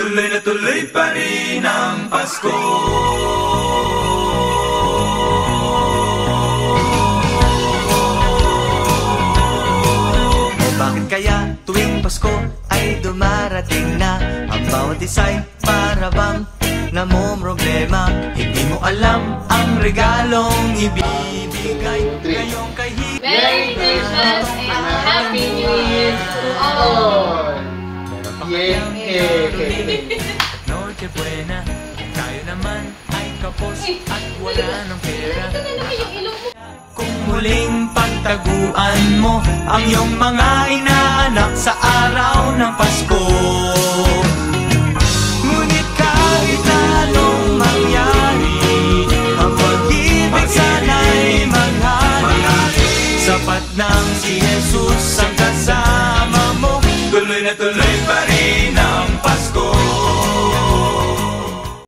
Tuloy na tuloy pa rin ang Pasko. Bakit kaya tuwing Pasko ay dumarating na ang bawat isa'y para bang namomroblema? Hindi mo alam ang regalong ibibigay ngayong kay Merry Christmas and Happy New Year to all! Noche buena, tayo naman ay kapos at wala ng pera. Kung muling pagtaguan mo ang iyong mga inaanak sa araw ng Pasko,